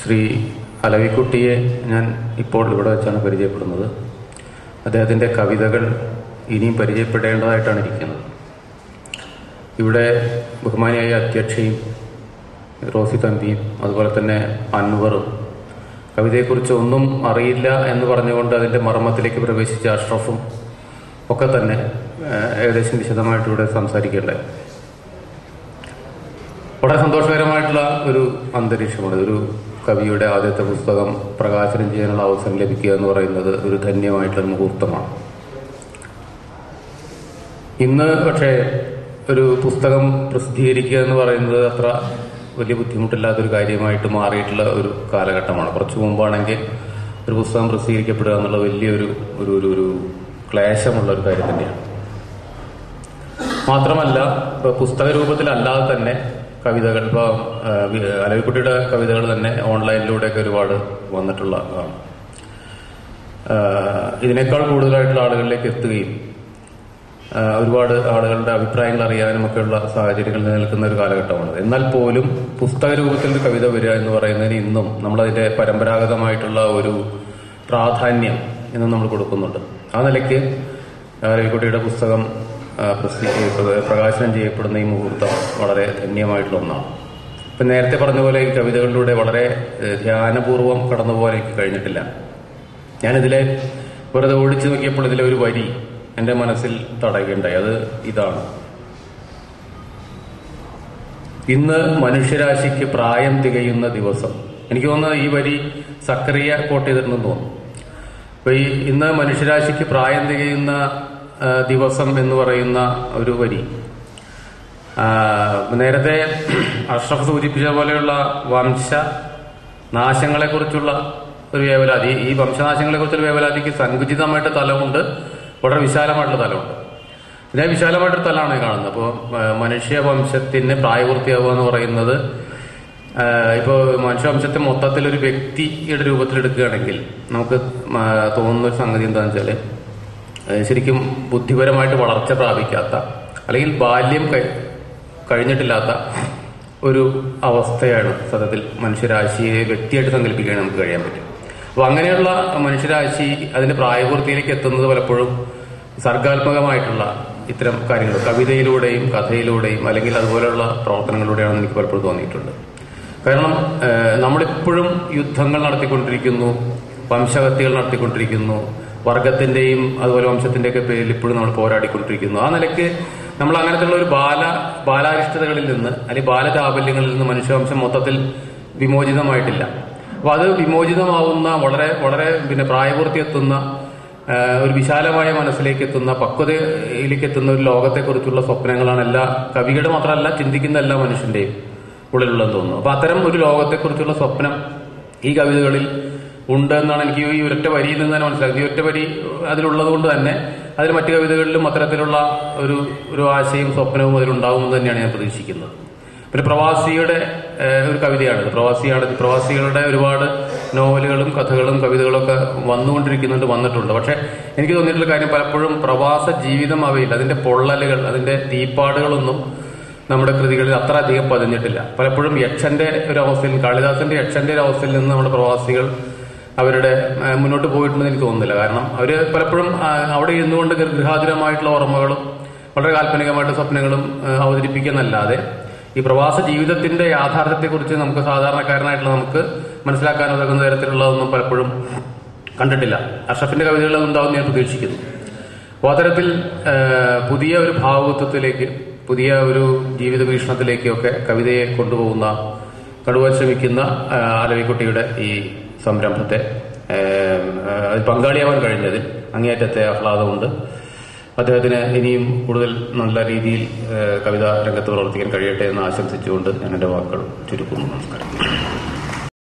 ശ്രീ അലവിക്കുട്ടിയെ ഞാൻ ഇപ്പോൾ ഇവിടെ വെച്ചാണ് പരിചയപ്പെടുന്നത്. അദ്ദേഹത്തിൻ്റെ കവിതകൾ ഇനിയും പരിചയപ്പെടേണ്ടതായിട്ടാണ് ഇരിക്കുന്നത്. ഇവിടെ ബഹുമാനിയായ അധ്യക്ഷയും റോസി തമ്പിയും അതുപോലെ തന്നെ അൻവറും കവിതയെക്കുറിച്ച് ഒന്നും അറിയില്ല എന്ന് പറഞ്ഞുകൊണ്ട് അതിൻ്റെ മർമ്മത്തിലേക്ക് പ്രവേശിച്ച അഷ്റഫും ഒക്കെ തന്നെ ഏകദേശം വിശദമായിട്ട് ഇവിടെ സംസാരിക്കേണ്ടത്. വളരെ സന്തോഷകരമായിട്ടുള്ള ഒരു അന്തരീക്ഷമാണ്. ഒരു കവിയുടെ ആദ്യത്തെ പുസ്തകം പ്രകാശനം ചെയ്യാനുള്ള അവസരം ലഭിക്കുക എന്ന് പറയുന്നത് ഒരു ധന്യമായിട്ടുള്ള മുഹൂർത്തമാണ്. ഇന്ന് പക്ഷേ ഒരു പുസ്തകം പ്രസിദ്ധീകരിക്കുക എന്ന് പറയുന്നത് അത്ര വലിയ ബുദ്ധിമുട്ടില്ലാത്തൊരു കാര്യമായിട്ട് മാറിയിട്ടുള്ള ഒരു കാലഘട്ടമാണ്. കുറച്ചു മുമ്പാണെങ്കിൽ ഒരു പുസ്തകം പ്രസിദ്ധീകരിക്കപ്പെടുക എന്നുള്ള വലിയൊരു ഒരു ഒരു ക്ലേശമുള്ള ഒരു കാര്യം തന്നെയാണ്. മാത്രമല്ല, പുസ്തക രൂപത്തിലല്ലാതെ തന്നെ കവിതകൾ, ഇപ്പോൾ അലവിക്കുട്ടിയുടെ കവിതകൾ തന്നെ ഓൺലൈനിലൂടെയൊക്കെ ഒരുപാട് വന്നിട്ടുള്ളതാണ്. ഇതിനേക്കാൾ കൂടുതലായിട്ടുള്ള ആളുകളിലേക്ക് എത്തുകയും ഒരുപാട് ആളുകളുടെ അഭിപ്രായങ്ങൾ അറിയാനും ഒക്കെയുള്ള സാഹചര്യങ്ങൾ നിലനിൽക്കുന്ന ഒരു കാലഘട്ടമാണ്. എന്നാൽ പോലും പുസ്തക രൂപത്തിൽ ഒരു കവിത വരിക എന്ന് പറയുന്നതിന് ഇന്നും നമ്മളതിന്റെ പരമ്പരാഗതമായിട്ടുള്ള ഒരു പ്രാധാന്യം ഇന്നും നമ്മൾ കൊടുക്കുന്നുണ്ട്. ആ നിലയ്ക്ക് അലവിക്കുട്ടിയുടെ പുസ്തകം പ്രകാശനം ചെയ്യപ്പെടുന്ന ഈ മുഹൂർത്തം വളരെ ധന്യമായിട്ടുള്ള ഒന്നാണ്. ഇപ്പം നേരത്തെ പറഞ്ഞ പോലെ ഈ കവിതകളിലൂടെ വളരെ ധ്യാനപൂർവ്വം കടന്നു പോകാൻ എനിക്ക് കഴിഞ്ഞിട്ടില്ല. ഞാനിതിലെ വെറുതെ ഓടിച്ചു നോക്കിയപ്പോൾ ഇതിലെ ഒരു വരി എൻ്റെ മനസ്സിൽ തടയുകയുണ്ടായി. അത് ഇതാണ്: ഇന്ന് മനുഷ്യരാശിക്ക് പ്രായം തികയുന്ന ദിവസം. എനിക്ക് തോന്നുന്നത് ഈ വരി സക്കറിയ കോട്ട് ചെയ്തിട്ടുണ്ടെന്ന് തോന്നുന്നു. അപ്പൊ ഈ ഇന്ന് മനുഷ്യരാശിക്ക് പ്രായം തികയുന്ന ദിവസം എന്ന് പറയുന്ന ഒരു വരി നേരത്തെ അഷ്റഫ് സൂചിപ്പിച്ച പോലെയുള്ള വംശനാശങ്ങളെക്കുറിച്ചുള്ള ഒരു വേവലാതി, ഈ വംശനാശങ്ങളെക്കുറിച്ചുള്ള വേവലാതിക്ക് സങ്കുചിതമായിട്ട് തലമുണ്ട്, വളരെ വിശാലമായിട്ടുള്ള തലമുണ്ട്. ഇതിനെ വിശാലമായിട്ടൊരു തലമാണ് കാണുന്നത്. അപ്പോൾ മനുഷ്യവംശത്തിന് പ്രായപൂർത്തിയാവുക എന്ന് പറയുന്നത്, ഇപ്പോൾ മനുഷ്യവംശത്തെ മൊത്തത്തിൽ ഒരു വ്യക്തിയുടെ രൂപത്തിലെടുക്കുകയാണെങ്കിൽ നമുക്ക് തോന്നുന്ന ഒരു സംഗതി എന്താണെന്ന് വെച്ചാൽ, ശരിക്കും ബുദ്ധിപരമായിട്ട് വളർച്ച പ്രാപിക്കാത്ത അല്ലെങ്കിൽ ബാല്യം കഴിഞ്ഞിട്ടില്ലാത്ത ഒരു അവസ്ഥയാണ് സത്യത്തിൽ മനുഷ്യരാശിയെ വ്യക്തിയായിട്ട് സങ്കല്പിക്കാൻ നമുക്ക് കഴിയാൻ പറ്റും. അപ്പോൾ അങ്ങനെയുള്ള മനുഷ്യരാശി അതിന്റെ പ്രായപൂർത്തിയിലേക്ക് എത്തുന്നത് പലപ്പോഴും സർഗാത്മകമായിട്ടുള്ള ഇത്തരം കാര്യങ്ങൾ കവിതയിലൂടെയും കഥയിലൂടെയും അല്ലെങ്കിൽ അതുപോലെയുള്ള പ്രവർത്തനങ്ങളിലൂടെയാണെന്ന് എനിക്ക് പലപ്പോഴും തോന്നിയിട്ടുണ്ട്. കാരണം നമ്മളിപ്പോഴും യുദ്ധങ്ങൾ നടത്തിക്കൊണ്ടിരിക്കുന്നു, വംശഹത്യകൾ നടത്തിക്കൊണ്ടിരിക്കുന്നു, വർഗത്തിന്റെയും അതുപോലെ വംശത്തിന്റെയൊക്കെ പേരിൽ ഇപ്പോഴും നമ്മൾ പോരാടിക്കൊണ്ടിരിക്കുന്നു. ആ നിലയ്ക്ക് നമ്മൾ അങ്ങനത്തെയുള്ള ഒരു ബാലാരിഷ്ടതകളിൽ നിന്ന് അല്ലെങ്കിൽ ബാലചാബല്യങ്ങളിൽ നിന്ന് മനുഷ്യവംശം മൊത്തത്തിൽ വിമോചിതമായിട്ടില്ല. അപ്പൊ അത് വിമോചിതമാവുന്ന വളരെ വളരെ പ്രായപൂർത്തി എത്തുന്ന ഒരു വിശാലമായ മനസ്സിലേക്ക് എത്തുന്ന പക്വതയിലേക്ക് എത്തുന്ന ഒരു ലോകത്തെക്കുറിച്ചുള്ള സ്വപ്നങ്ങളാണ് എല്ലാ കവികളുടെ മാത്രമല്ല ചിന്തിക്കുന്ന എല്ലാ മനുഷ്യന്റെയും ഉള്ളിലുള്ളതെന്ന് തോന്നുന്നു. അപ്പൊ അത്തരം ഒരു ലോകത്തെക്കുറിച്ചുള്ള സ്വപ്നം ഈ കവിതകളിൽ ഉണ്ട് എന്നാണ് എനിക്ക് ഈ ഒരൊറ്റ വരിയിൽ നിന്ന് തന്നെ മനസ്സിലാക്കുന്നത്. ഈ ഒറ്റ വരി അതിലുള്ളത് കൊണ്ട് തന്നെ അതിൽ മറ്റു കവിതകളിലും അത്തരത്തിലുള്ള ഒരു ആശയും സ്വപ്നവും അതിലുണ്ടാവുമെന്ന് തന്നെയാണ് ഞാൻ പ്രതീക്ഷിക്കുന്നത്. പിന്നെ പ്രവാസിയുടെ ഒരു കവിതയാണിത്. പ്രവാസികളുടെ ഒരുപാട് നോവലുകളും കഥകളും കവിതകളും ഒക്കെ വന്നിട്ടുണ്ട്. പക്ഷെ എനിക്ക് തോന്നിയിട്ടുള്ള കാര്യം, പലപ്പോഴും പ്രവാസ ജീവിതം അവയില്ല, അതിന്റെ പൊള്ളലുകൾ, അതിന്റെ തീപ്പാടുകളൊന്നും നമ്മുടെ കൃതികളിൽ അത്ര അധികം പതിഞ്ഞിട്ടില്ല. പലപ്പോഴും യക്ഷന്റെ ഒരു അവസ്ഥയിൽ, കാളിദാസന്റെ യക്ഷന്റെ ഒരു അവസ്ഥയിൽ നിന്ന് നമ്മുടെ പ്രവാസികൾ അവരുടെ മുന്നോട്ട് പോയിട്ടുണ്ടെന്ന് എനിക്ക് തോന്നുന്നില്ല. കാരണം അവര് പലപ്പോഴും അവിടെ ഇരുന്നുകൊണ്ട് ഗൃഹാതുരമായിട്ടുള്ള ഓർമ്മകളും വളരെ കാൽപ്പനികമായിട്ടുള്ള സ്വപ്നങ്ങളും അവതരിപ്പിക്കുന്നല്ലാതെ ഈ പ്രവാസ ജീവിതത്തിന്റെ യാഥാർത്ഥ്യത്തെക്കുറിച്ച് നമുക്ക് സാധാരണക്കാരനായിട്ടുള്ള നമുക്ക് മനസ്സിലാക്കാൻ ഉതകുന്ന തരത്തിലുള്ളതൊന്നും പലപ്പോഴും കണ്ടിട്ടില്ല. അഷ്റഫിന്റെ കവിതകൾ അതുണ്ടാവും ഞാൻ പ്രതീക്ഷിക്കുന്നു. അപ്പോൾ അത്തരത്തിൽ പുതിയ ഒരു ഭാവുകത്വത്തിലേക്ക്, പുതിയ ഒരു ജീവിത വീക്ഷണത്തിലേക്കൊക്കെ കവിതയെ കൊണ്ടുപോകുന്ന, കടുവാൻ ശ്രമിക്കുന്ന അലവിക്കുട്ടിയുടെ ഈ സംരംഭത്തെ പങ്കാളിയാവാൻ കഴിഞ്ഞതിൽ അങ്ങേയറ്റത്തെ ആഹ്ലാദമുണ്ട്. അദ്ദേഹത്തിന് ഇനിയും കൂടുതൽ നല്ല രീതിയിൽ കവിതാ രംഗത്ത് പ്രവർത്തിക്കാൻ കഴിയട്ടെ എന്ന് ആശംസിച്ചുകൊണ്ട് ഞാൻ എൻ്റെ വാക്കുകൾ ചുരുക്കുന്നു. നമസ്കാരം.